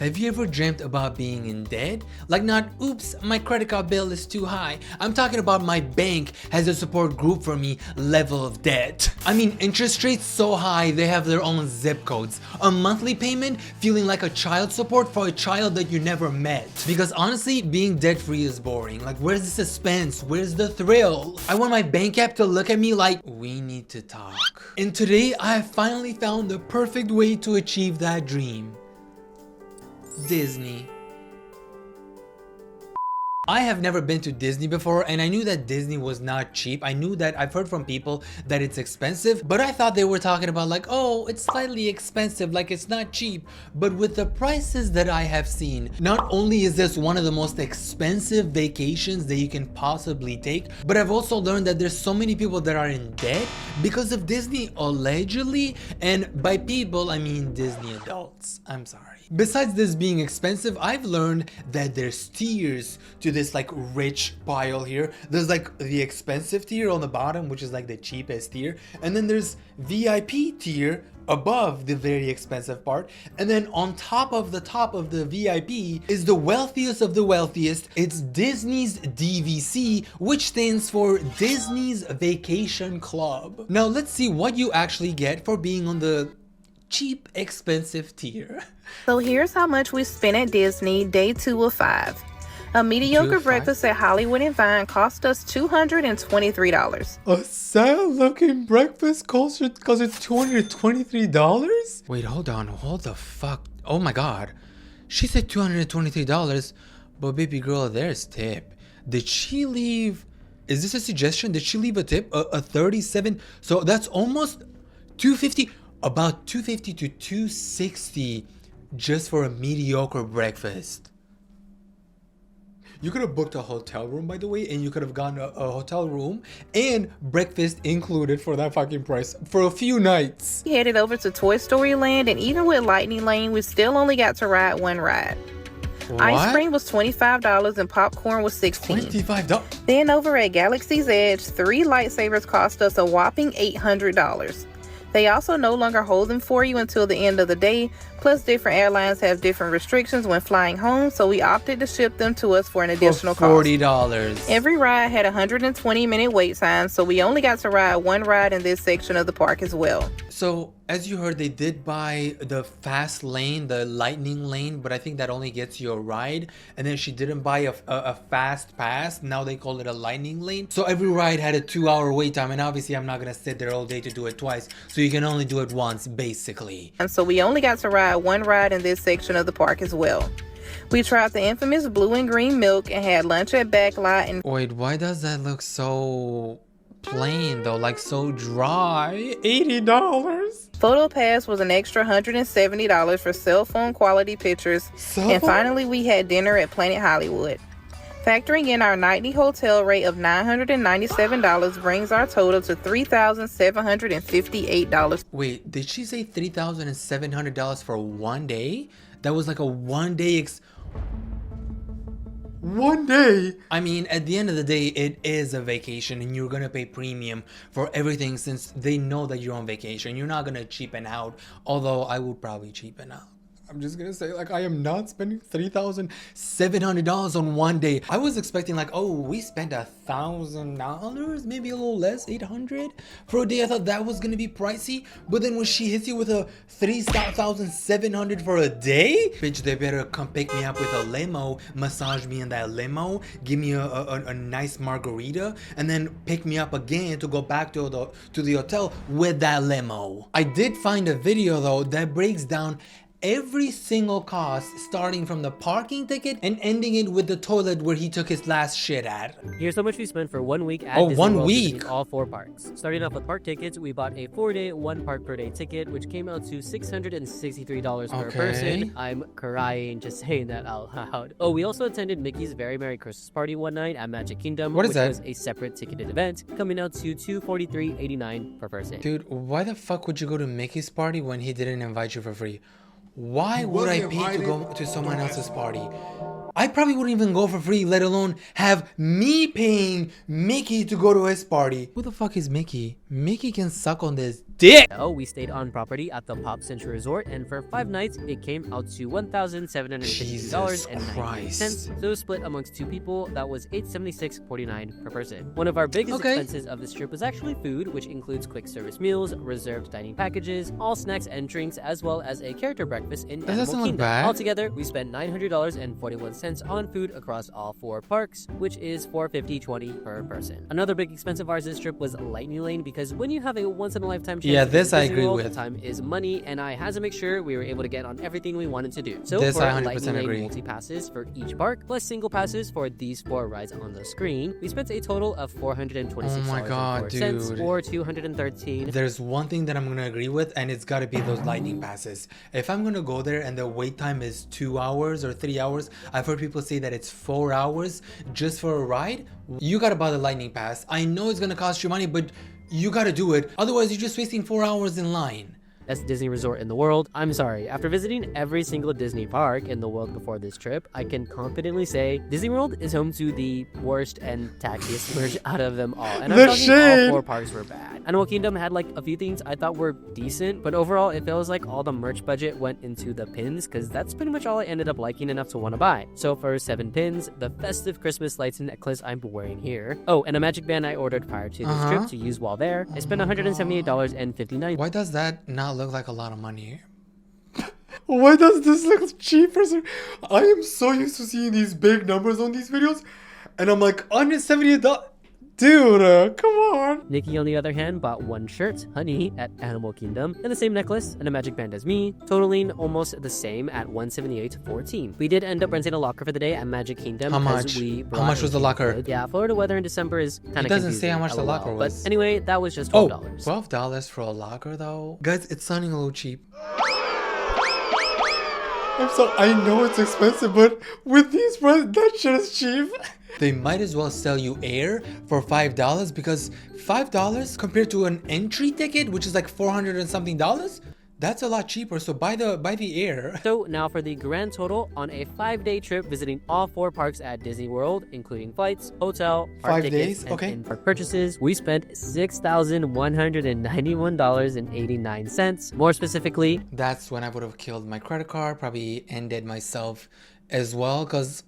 Have you ever dreamt about being in debt? Like not, oops, my credit card bill is too high. I'm talking about my bank has a support group for me level of debt. I mean, interest rates so high they have their own zip codes. A monthly payment feeling like a child support for a child that you never met. Because honestly, being debt free is boring. Like where's the suspense? Where's the thrill? I want my bank app to look at me like, we need to talk. And today I have finally found the perfect way to achieve that dream. Disney. I have never been to Disney before and I knew that Disney was not cheap. I knew that I've heard from people that it's expensive, but I thought they were talking about like, oh, it's slightly expensive, like it's not cheap. But with the prices that I have seen, not only is this one of the most expensive vacations that you can possibly take, but I've also learned that there's so many people that are in debt because of Disney allegedly, and by people, I mean Disney adults. I'm sorry. Besides this being expensive, I've learned that there's tiers to this like rich pile here. There's like the expensive tier on the bottom, which is like the cheapest tier, and then there's VIP tier above the very expensive part, and then on top of the VIP is the wealthiest of the wealthiest. It's Disney's DVC, which stands for Disney's Vacation Club. Now let's see what you actually get for being on the cheap expensive tier. So here's how much we spent at Disney day 2 of 5. A mediocre breakfast at Hollywood and Vine cost us $223. A sad looking breakfast costs $223? Wait, hold on, hold the fuck. Oh my god. She said $223, but baby girl, there's tip. Did she leave? Is this a suggestion? Did she leave a tip? A 37? So that's almost 250, about 250 to 260 just for a mediocre breakfast. You could have booked a hotel room, by the way, and you could have gotten a hotel room and breakfast included for that fucking price for a few nights. We headed over to Toy Story Land, and even with Lightning Lane, we still only got to ride one ride. What? Ice cream was $25 and popcorn was $16. $25? Then over at Galaxy's Edge, 3 lightsabers cost us a whopping $800. They also no longer hold them for you until the end of the day, plus different airlines have different restrictions when flying home, so we opted to ship them to us for an additional $40. cost. Every ride had a 120-minute wait time, so we only got to ride one ride in this section of the park as well. So, as you heard, they did buy the fast lane, the lightning lane, but I think that only gets you a ride. And then she didn't buy a fast pass. Now they call it a lightning lane. So every ride had a 2-hour wait time. And obviously I'm not going to sit there all day to do it twice. So you can only do it once, basically. And so we only got to ride one ride in this section of the park as well. We tried the infamous blue and green milk and had lunch at Backlot. And wait, why does that look so plain though, like so dry? $80. Photo Pass was an extra $170 for cell phone quality pictures. And finally we had dinner at Planet Hollywood. Factoring in our nightly hotel rate of $997 brings our total to $3,758. Wait, did she say $3,700 for one day? That was like a one day one day. I mean, at the end of the day, it is a vacation and you're gonna pay premium for everything since they know that you're on vacation. You're not gonna cheapen out, although I would probably cheapen out. I'm just gonna say, like, I am not spending $3,700 on one day. I was expecting like, oh, we spent $1,000, maybe a little less, $800 for a day. I thought that was gonna be pricey, but then when she hits you with a $3,700 for a day, bitch, they better come pick me up with a limo, massage me in that limo, give me a nice margarita, and then pick me up again to go back to the hotel with that limo. I did find a video though that breaks down every single cost, starting from the parking ticket and ending it with the toilet where he took his last shit at. Here's how much we spent for 1 week at Disney 1 World, week visiting all 4 parks. Starting off with park tickets, we bought a 4-day, 1 park per day ticket, which came out to $663 per person. I'm crying just saying that out loud. Oh, we also attended Mickey's Very Merry Christmas Party one night at Magic Kingdom, which was a separate ticketed event, coming out to $243.89 per person. Dude, why the fuck would you go to Mickey's party when he didn't invite you for free? Why would I pay to go to someone else's party? I probably wouldn't even go for free, let alone have me paying Mickey to go to his party. Who the fuck is Mickey? Mickey can suck on this dick. Oh, we stayed on property at the Pop Century Resort, and for 5 nights, it came out to $1,750.98. So split amongst 2 people, that was $876.49 per person. One of our biggest expenses of this trip was actually food, which includes quick service meals, reserved dining packages, all snacks and drinks, as well as a character breakfast in Animal Kingdom. Altogether, we spent $900.41 on food across all 4 parks, which is $450.20 per person. Another big expense of ours this trip was Lightning Lane, because when you have a once-in-a-lifetime chance this I agree with. time is money, and I had to make sure we were able to get on everything we wanted to do. So this for I 100% Lightning Lane agree. multi-passes for each park, plus single passes for these 4 rides on the screen, we spent a total of $426.04 or $213. There's one thing that I'm gonna agree with, and it's gotta be those lightning passes. If I'm gonna go there and the wait time is 2 hours or 3 hours, I've heard people say that it's 4 hours just for a ride, you gotta buy the lightning pass. I know it's gonna cost you money, but you gotta do it. Otherwise, you're just wasting 4 hours in line. Best Disney resort in the world. I'm sorry, after visiting every single Disney park in the world before this trip, I can confidently say Disney World is home to the worst and tackiest merch out of them all. And I'm talking all 4 parks were bad. Animal Kingdom had like a few things I thought were decent, but overall it feels like all the merch budget went into the pins, because that's pretty much all I ended up liking enough to want to buy. So for 7 pins, the festive Christmas lights and necklace I'm wearing here. Oh, and a magic band I ordered prior to this trip to use while there. I spent $178.59. Why does that not look like a lot of money? Why does this look cheaper? I am so used to seeing these big numbers on these videos, and I'm like, $178. Dude, come on. Nikki, on the other hand, bought 1 shirt, Honey, at Animal Kingdom, and the same necklace and a magic band as me, totaling almost the same at $178.14. We did end up renting a locker for the day at Magic Kingdom. How much? How much was the locker? Yeah, Florida weather in December is kind of confusing. It doesn't say how much the locker was. But anyway, that was just $12. Oh, $12 for a locker though? Guys, it's sounding a little cheap. I'm sorry, I know it's expensive, but with these prices, that shit is cheap. They might as well sell you air for $5, because $5 compared to an entry ticket, which is like $400 and something dollars, that's a lot cheaper. So buy the air. So now for the grand total on a 5-day trip visiting all 4 parks at Disney World, including flights, hotel, park 5 tickets, days, and in-park purchases, we spent $6,191.89. More specifically, that's when I would have killed my credit card, probably ended myself as well, because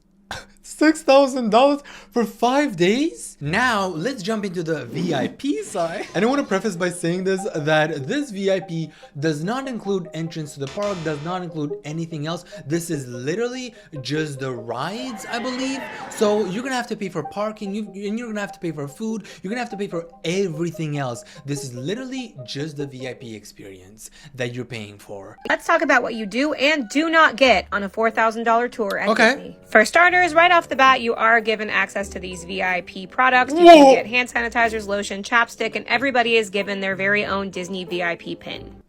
$6,000 for 5 days? Now, let's jump into the VIP side. And I want to preface by saying that this VIP does not include entrance to the park, does not include anything else. This is literally just the rides, I believe. So you're gonna have to pay for parking, and you're gonna have to pay for food, you're gonna have to pay for everything else. This is literally just the VIP experience that you're paying for. Let's talk about what you do and do not get on a $4,000 tour at Disney. For starters, right off the bat, you are given access to these VIP products. You can get hand sanitizers, lotion, chapstick, and everybody is given their very own Disney VIP pin.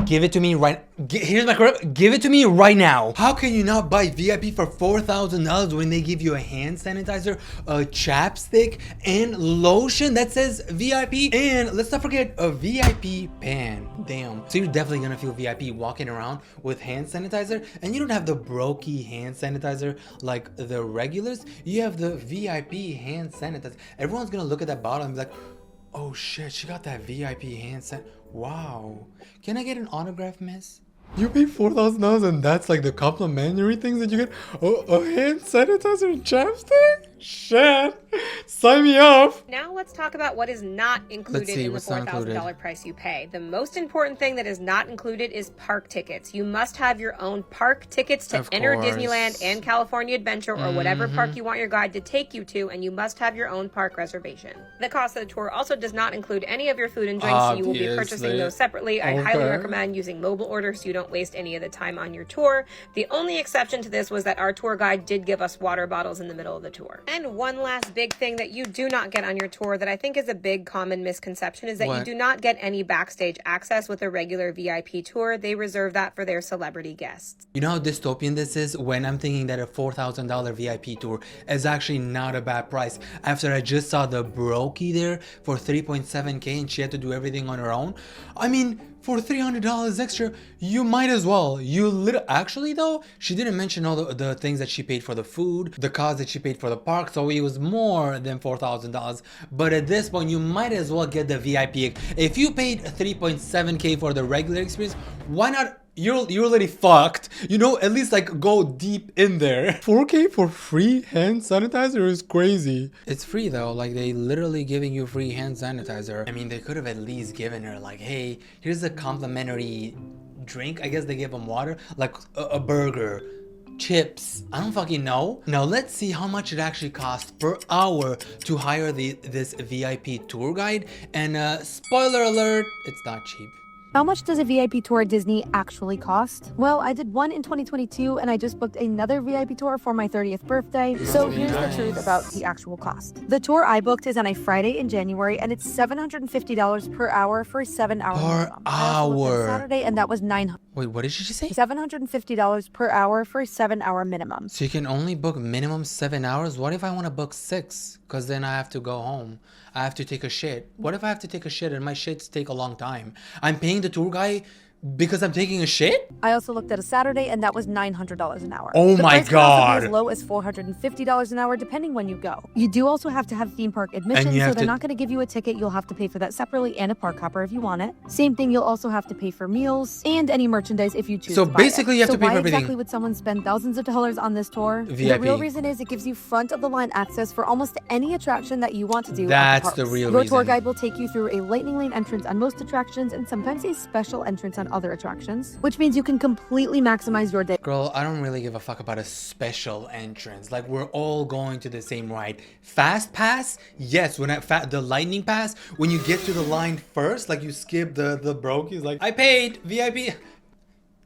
Give it to me right. Here's my correct. Give it to me right now. How can you not buy VIP for $4,000 when they give you a hand sanitizer, a chapstick, and lotion that says VIP? And let's not forget a VIP pan. Damn. So you're definitely gonna feel VIP walking around with hand sanitizer, and you don't have the brokey hand sanitizer like the regulars. You have the VIP hand sanitizer. Everyone's gonna look at that bottle and be like, oh shit, she got that VIP hand sanitizer. Wow. Can I get an autograph, miss? You pay $4,000 and that's like the complimentary things that you get? Oh, a hand sanitizer and chapstick? Shit. Sign me up. Now let's talk about what is not included in the $4,000 price you pay. The most important thing that is not included is park tickets. You must have your own park tickets to enter Disneyland and California Adventure or whatever park you want your guide to take you to, and you must have your own park reservation. The cost of the tour also does not include any of your food and drinks, so you will be purchasing those separately. I highly recommend using mobile order so you don't waste any of the time on your tour. The only exception to this was that our tour guide did give us water bottles in the middle of the tour. And one last big thing that you do not get on your tour that I think is a big common misconception is that you do not get any backstage access with a regular VIP tour. They reserve that for their celebrity guests. You know how dystopian this is when I'm thinking that a $4,000 VIP tour is actually not a bad price after I just saw the brokey there for 3.7K and she had to do everything on her own. I mean, for $300 extra, you might as well. Actually though, she didn't mention all the things that she paid for the food, the cost that she paid for the park, so it was more than $4,000. But at this point, you might as well get the VIP. If you paid 3.7K for the regular experience, why not? You're already fucked. You know, at least like go deep in there. 4K for free hand sanitizer is crazy. It's free though, like they literally giving you free hand sanitizer. I mean, they could have at least given her like, hey, here's a complimentary drink. I guess they gave them water, like a burger, chips. I don't fucking know. Now let's see how much it actually costs per hour to hire this VIP tour guide. And spoiler alert, it's not cheap. How much does a VIP tour at Disney actually cost? Well, I did one in 2022 and I just booked another VIP tour for my 30th birthday. So here's the truth about the actual cost. The tour I booked is on a Friday in January and it's $750 per hour for a 7-hour minimum. I also looked at Saturday and that was $900. Wait, what did she just say? $750 per hour for a 7-hour minimum. So you can only book minimum 7 hours? What if I want to book 6? Because then I have to go home. I have to take a shit. What if I have to take a shit and my shits take a long time? I'm paying the tour guy because I'm taking a shit? I also looked at a Saturday and that was $900 an hour. Oh the my price can also God. be as low as $450 an hour depending when you go. You do also have to have theme park admission, so they're not going to give you a ticket. You'll have to pay for that separately and a park hopper if you want it. Same thing, you'll also have to pay for meals and any merchandise if you choose to buy basically it. you have to pay for everything. Why exactly would someone spend thousands of dollars on this tour? VIP. The real reason is it gives you front of the line access for almost any attraction that you want to do. That's at the real Your reason. tour guide will take you through a lightning lane entrance on most attractions and sometimes a special entrance on other attractions, which means you can completely maximize your day. Girl, I don't really give a fuck about a special entrance. Like, we're all going to the same ride. Fast pass? Yes, when the lightning pass, when you get to the line first, like you skip the brokies, like, I paid VIP.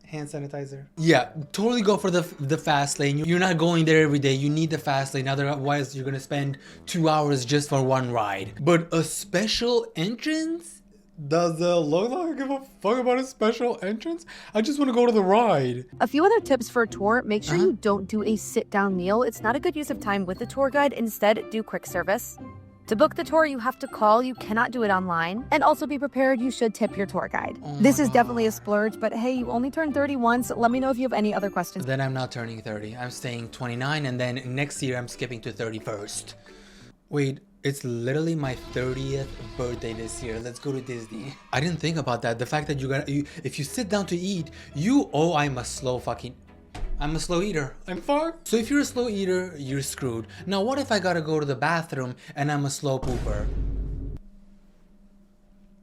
Hand sanitizer. Yeah, totally go for the fast lane. You're not going there every day. You need the fast lane. Otherwise, you're gonna spend 2 hours just for one ride. But a special entrance? Does the logo give a fuck about a special entrance? I just want to go to the ride. A few other tips for a tour: make sure you don't do a sit-down meal. It's not a good use of time with the tour guide. Instead, do quick service. To book the tour, you have to call. You cannot do it online. And also be prepared, you should tip your tour guide. This is definitely a splurge, but hey, you only turned 30 once. Let me know if you have any other questions. Then I'm not turning 30. I'm staying 29, and then next year I'm skipping to 31st. Wait, it's literally my 30th birthday this year. Let's go to Disney. I didn't think about that. The fact that if you sit down to eat, I'm a slow eater. I'm fucked. So if you're a slow eater, you're screwed. Now what if I gotta go to the bathroom and I'm a slow pooper?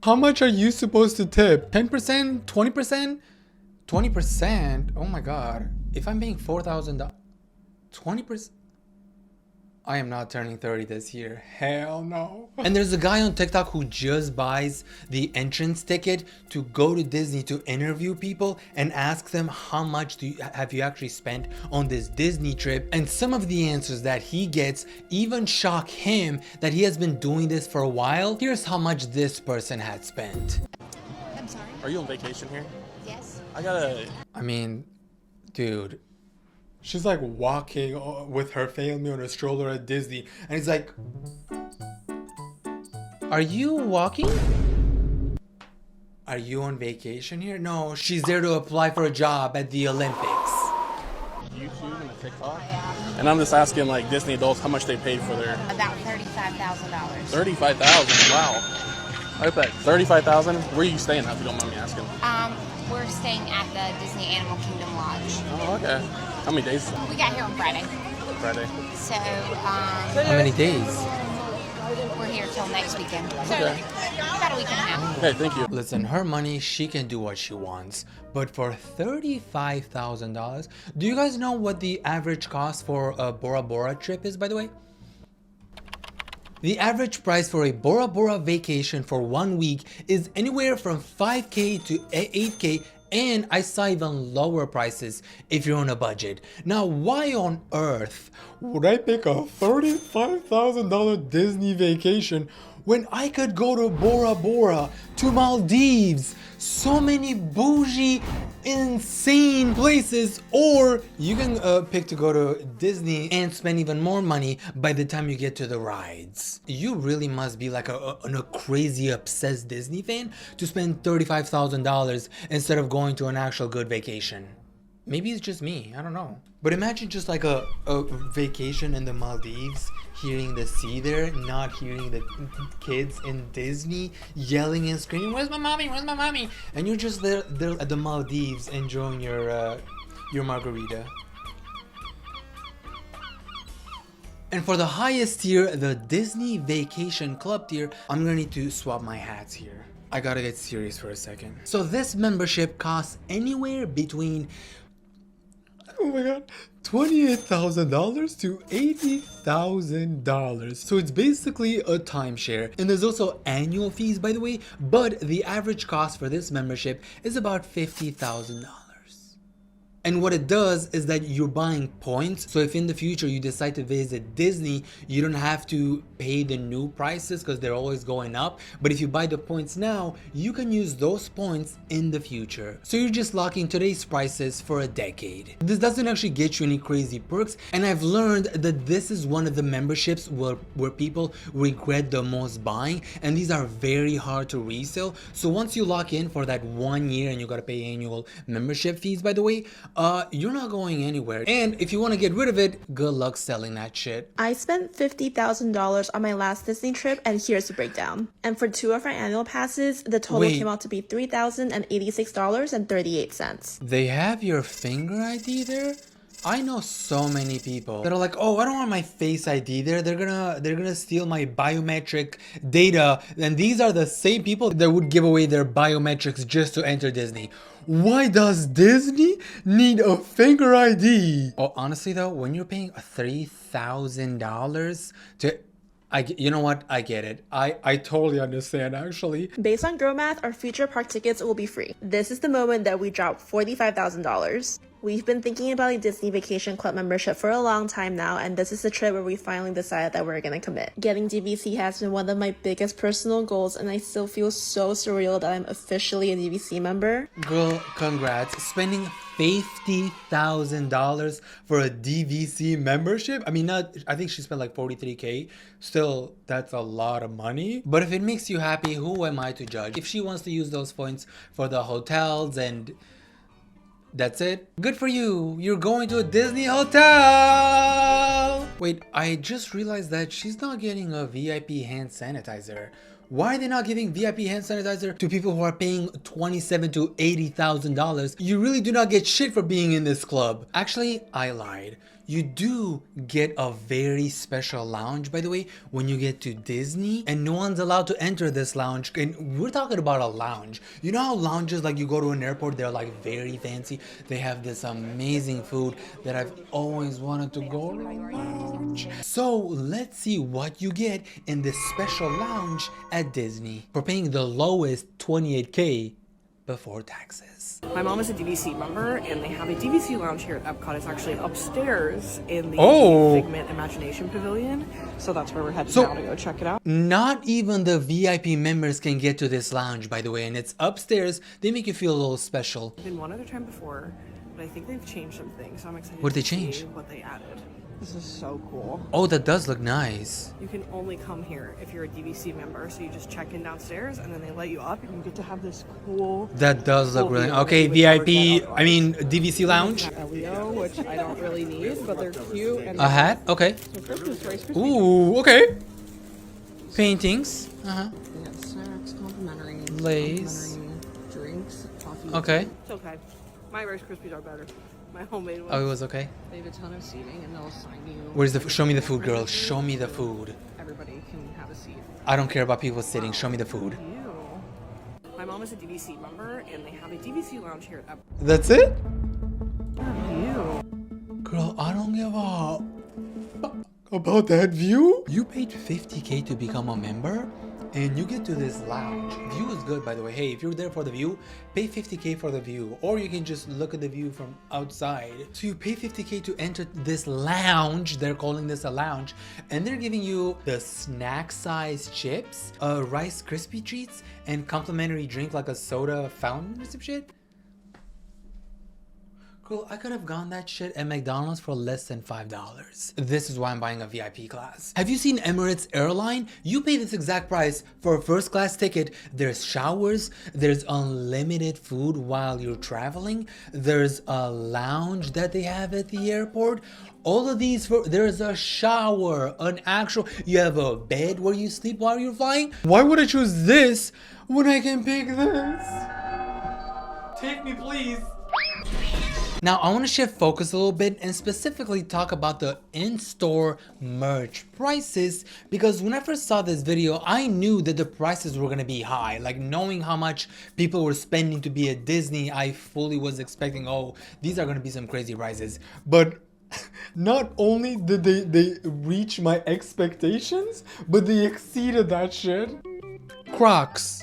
How much are you supposed to tip? 10%? 20%? 20%? Oh my God. If I'm paying $4,000, 20%? I am not turning 30 this year. Hell no. And there's a guy on TikTok who just buys the entrance ticket to go to Disney to interview people and ask them how much have you actually spent on this Disney trip. And some of the answers that he gets even shock him that he has been doing this for a while. Here's how much this person had spent. I'm sorry? Are you on vacation here? Yes. I mean, dude. She's like walking with her family on a stroller at Disney, and he's like, "Are you walking? Are you on vacation here?" No, she's there to apply for a job at the Olympics. YouTube and a TikTok? And I'm just asking like Disney adults how much they paid for their... About $35,000. $35,000, wow. I bet. $35,000? Where are you staying at, if you don't mind me asking? We're staying at the Disney Animal Kingdom Lodge. Oh, okay. How many days? We got here on Friday. Friday. So, How many days? we're here till next weekend. So, Okay. about a week and a half. Okay, thank you. Listen, her money, she can do what she wants. But for $35,000, do you guys know what the average cost for a Bora Bora trip is, by the way? The average price for a Bora Bora vacation for 1 week is anywhere from 5K to 8K, and I saw even lower prices if you're on a budget. Now, why on earth would I pick a $35,000 Disney vacation when I could go to Bora Bora, to Maldives, so many bougie, insane places, or you can pick to go to Disney and spend even more money by the time you get to the rides. You really must be like a crazy obsessed Disney fan to spend $35,000 instead of going to an actual good vacation. Maybe it's just me, I don't know. But imagine just like a vacation in the Maldives, hearing the sea there, not hearing the kids in Disney yelling and screaming, "Where's my mommy? Where's my mommy?" And you're just there at the Maldives enjoying your margarita. And for the highest tier, the Disney Vacation Club tier, I'm gonna need to swap my hats here. I gotta get serious for a second. So this membership costs anywhere between, oh my god, $28,000 to $80,000. So it's basically a timeshare. And there's also annual fees, by the way, but the average cost for this membership is about $50,000. And what it does is that you're buying points. So if in the future you decide to visit Disney, you don't have to pay the new prices because they're always going up. But if you buy the points now, you can use those points in the future. So you're just locking today's prices for a decade. This doesn't actually get you any crazy perks. And I've learned that this is one of the memberships where people regret the most buying. And these are very hard to resell. So once you lock in for that 1 year, and you gotta pay annual membership fees, by the way, you're not going anywhere. And if you want to get rid of it, good luck selling that shit. I spent $50,000 on my last Disney trip, and here's the breakdown. And for 2 of our annual passes, the total came out to be $3,086.38. They have your finger ID there? I know so many people that are like, oh, I don't want my face ID there. They're gonna steal my biometric data. And these are the same people that would give away their biometrics just to enter Disney. Why does Disney need a finger ID? Oh, honestly though, when you're paying $3,000 to, you know what? I get it. I totally understand actually. Based on Girl Math, our future park tickets will be free. This is the moment that we drop $45,000. We've been thinking about a Disney Vacation Club membership for a long time now, and this is the trip where we finally decided that we're gonna commit. Getting DVC has been one of my biggest personal goals, and I still feel so surreal that I'm officially a DVC member. Girl, congrats. Spending $50,000 for a DVC membership? I mean, I think she spent like $43K. Still, that's a lot of money. But if it makes you happy, who am I to judge? If she wants to use those points for the hotels and that's it, good for you. You're going to a Disney hotel. Wait, I just realized that she's not getting a VIP hand sanitizer. Why are they not giving VIP hand sanitizer to people who are paying $27,000 to $80,000? You really do not get shit for being in this club. Actually, I lied. You do get a very special lounge, by the way, when you get to Disney, and no one's allowed to enter this lounge. And we're talking about a lounge. You know how lounges, like you go to an airport, they're like very fancy. They have this amazing food that I've always wanted to go to a lounge. So let's see what you get in this special lounge at Disney for paying the lowest $28K before taxes. My mom is a DVC member, and they have a DVC lounge here at Epcot. It's actually upstairs in the Figment Imagination Pavilion, so that's where we're headed now to go check it out. Not even the VIP members can get to this lounge, by the way, and it's upstairs. They make you feel a little special. I've been one other time before, but I think they've changed some things, so I'm excited What did to they change? see what they added. This is so cool. Oh, that does look nice. You can only come here if you're a DVC member, so you just check in downstairs and then they let you up and you get to have this cool... That does look really... Okay, VIP, I mean DVC lounge. Leo, which I don't really need, but they're cute. And A hat? Okay. some Christmas rice. Ooh, okay. Paintings. Uh-huh. They got snacks, complimentary. Lays. Drinks, coffee. Okay. It's okay. My Rice Krispies are better. My homemade ones. Oh, it was okay. They have a ton of seating and they'll assign you... Where's the... Show me the food, girl. Show me the food. Everybody can have a seat. I don't care about people sitting. Show me the food. Ew. My mom is a DVC member and they have a DVC lounge here at Epcot. That's it? Ew. Girl, I don't give a... about that view? You paid $50K to become a member? and you get to this lounge. View is good, by the way. Hey, if you're there for the view, pay 50K for the view, or you can just look at the view from outside. So you pay 50K to enter this lounge. They're calling this a lounge, and they're giving you the snack size chips, Rice Krispie treats, and complimentary drink like a soda fountain or some shit. Cool, I could have gotten that shit at McDonald's for less than $5. This is why I'm buying a VIP class. Have you seen Emirates Airline? You pay this exact price for a first class ticket. There's showers, there's unlimited food while you're traveling, there's a lounge that they have at the airport. All of these, there's a shower, an actual, you have a bed where you sleep while you're flying. Why would I choose this when I can pick this? Take me, please. Now, I want to shift focus a little bit and specifically talk about the in-store merch prices, because when I first saw this video, I knew that the prices were going to be high. Like, knowing how much people were spending to be at Disney, I fully was expecting, oh, these are going to be some crazy prices. But not only did they reach my expectations, but they exceeded that shit. Crocs.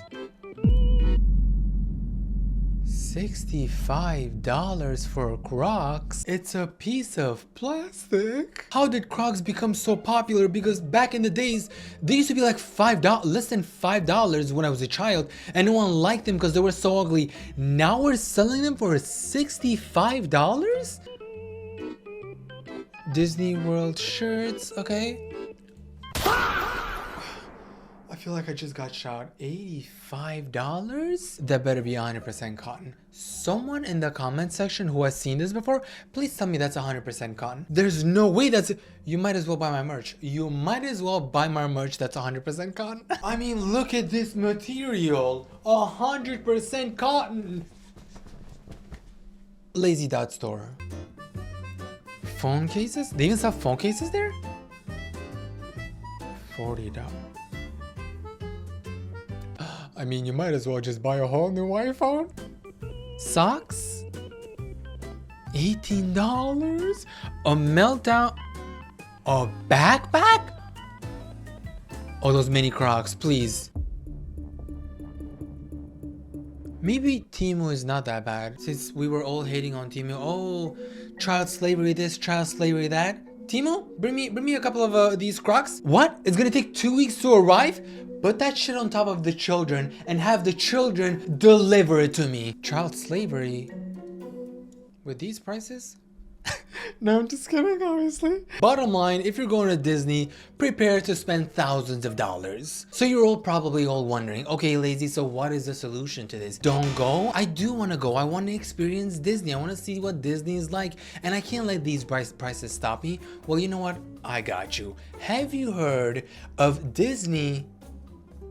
$65 for Crocs. It's a piece of plastic. How did Crocs become so popular? Because back in the days, they used to be like $5, less than $5 when I was a child, and no one liked them because they were so ugly. Now we're selling them for $65? Disney World shirts, okay. I feel like I just got shot. $85? That better be 100% cotton. Someone in the comment section who has seen this before, please tell me that's 100% cotton. There's no way that's... You might as well buy my merch. You might as well buy my merch that's 100% cotton. I mean, look at this material. 100% cotton. Lazy Dot store. Phone cases? They even sell phone cases there? $40. I mean, you might as well just buy a whole new iPhone. Socks? $18? A meltdown? A backpack? Oh, those mini Crocs, please. Maybe Temu is not that bad, since we were all hating on Temu. Oh, child slavery this, child slavery that. Temu, bring me a couple of these Crocs. What? It's gonna take 2 weeks to arrive? Put that shit on top of the children and have the children deliver it to me. Child slavery? With these prices? No, I'm just kidding, obviously. Bottom line, if you're going to Disney, prepare to spend thousands of dollars. So you're all probably wondering, okay, Lazy, so what is the solution to this? Don't go? I do want to go. I want to experience Disney. I want to see what Disney is like, and I can't let these prices stop me. Well, you know what? I got you. Have you heard of Disney,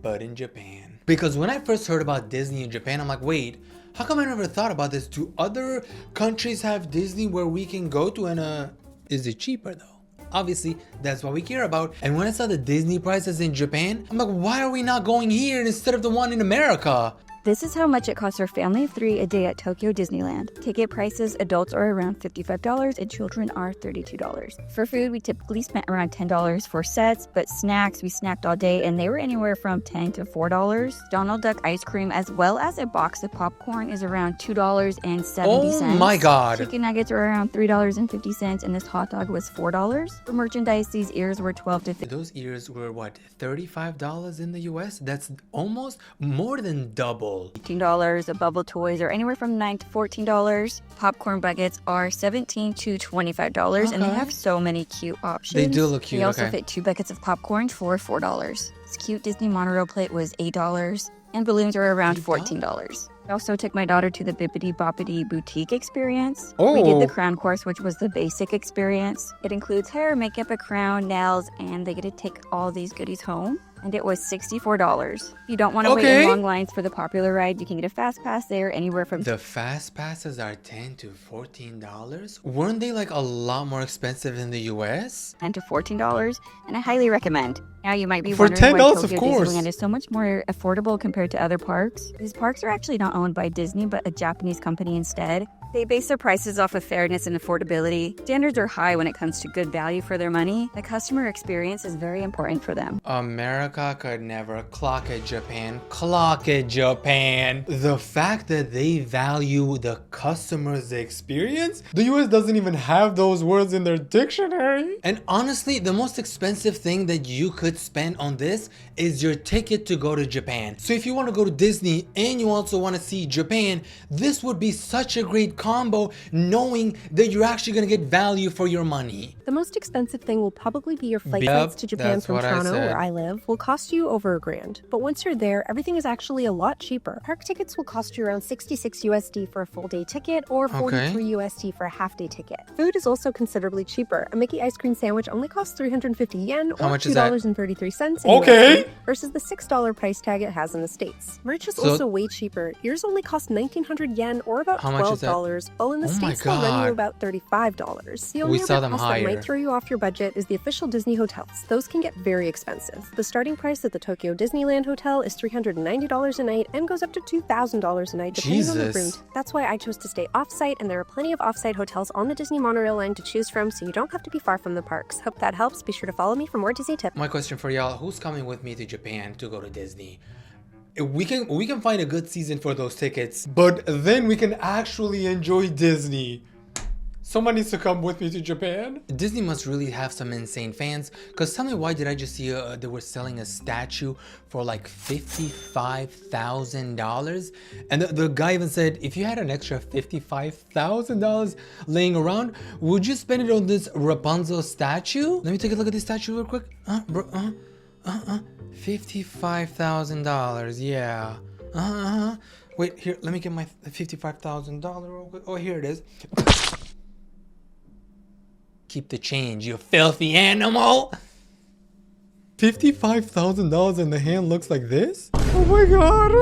but in Japan? Because when I first heard about Disney in Japan, I'm like, wait, how come I never thought about this? Do other countries have Disney where we can go to, and is it cheaper though? Obviously, that's what we care about. And when I saw the Disney prices in Japan, I'm like, why are we not going here instead of the one in America? This is how much it costs for a family of 3 a day at Tokyo Disneyland. Ticket prices, adults are around $55 and children are $32. For food, we typically spent around $10 for sets, but snacks, we snacked all day and they were anywhere from $10 to $4. Donald Duck ice cream as well as a box of popcorn is around $2.70. Oh my god. Chicken nuggets are around $3.50 and this hot dog was $4. For merchandise, these ears were $12 to $15. Those ears were what, $35 in the US? That's almost more than double. $18. Bubble toys are anywhere from $9 to $14. Popcorn buckets are $17 to $25, and they have so many cute options. They do look cute. They also fit 2 buckets of popcorn for $4. This cute Disney monorail plate was $8, and balloons are around $14. I also took my daughter to the Bippity Boppity Boutique experience. We did the crown course, which was the basic experience. It includes hair, makeup, a crown, nails, and they get to take all these goodies home. And it was $64. If you don't want to wait in long lines for the popular ride, you can get a fast pass there anywhere from... The fast passes are $10 to $14? Weren't they like a lot more expensive in the US? $10 to $14, and I highly recommend. Now you might be wondering why Tokyo Disneyland is so much more affordable compared to other parks. These parks are actually not owned by Disney, but a Japanese company instead. They base their prices off of fairness and affordability. Standards are high when it comes to good value for their money. The customer experience is very important for them. America could never clock it, Japan. Clock it, Japan. The fact that they value the customer's experience? The US doesn't even have those words in their dictionary. And honestly, the most expensive thing that you could spend on this is your ticket to go to Japan. So if you want to go to Disney and you also want to see Japan, this would be such a great combo, knowing that you're actually going to get value for your money. The most expensive thing will probably be your flight tickets to Japan from Toronto, where I live, will cost you over $1,000. But once you're there, everything is actually a lot cheaper. Park tickets will cost you around 66 USD for a full day ticket or 43 USD for a half day ticket. Food is also considerably cheaper. A Mickey ice cream sandwich only costs 350 yen or $2.33 in USD versus the $6 price tag it has in the States. Merch is also way cheaper. Yours only costs 1,900 yen or about $12, while in the States they'll run you about $35. The only other cost that might throw you off your budget is the official Disney hotels. Those can get very expensive. The starting price at the Tokyo Disneyland Hotel is $390 a night and goes up to $2,000 a night depending on the room. That's why I chose to stay off-site, and there are plenty of off-site hotels on the Disney monorail line to choose from, so you don't have to be far from the parks. Hope that helps. Be sure to follow me for more Disney tips. My question for y'all, who's coming with me to Japan to go to Disney? We can find a good season for those tickets, but then we can actually enjoy Disney. Someone needs to come with me to Japan. Disney must really have some insane fans, because tell me, why did I just see they were selling a statue for like $55,000? And the guy even said, if you had an extra $55,000 laying around, would you spend it on this Rapunzel statue? Let me take a look at this statue real quick. $55,000, yeah. Wait, here, let me get my $55,000 real quick. Oh, here it is. Keep the change, you filthy animal. $55,000 and the hand looks like this? Oh my god.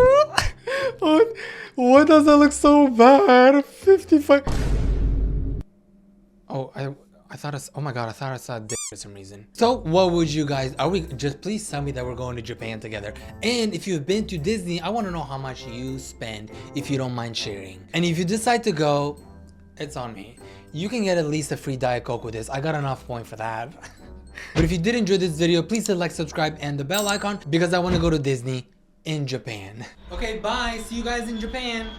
Why does that look so bad? 55. Oh, I thought oh my god, I thought I saw a dick for some reason. So what would you guys, just please tell me that we're going to Japan together. And if you've been to Disney, I want to know how much you spend, if you don't mind sharing. And if you decide to go, it's on me. You can get at least a free Diet Coke with this. I got enough point for that. But if you did enjoy this video, please hit like, subscribe, and the bell icon, because I want to go to Disney in Japan. Okay, bye. See you guys in Japan.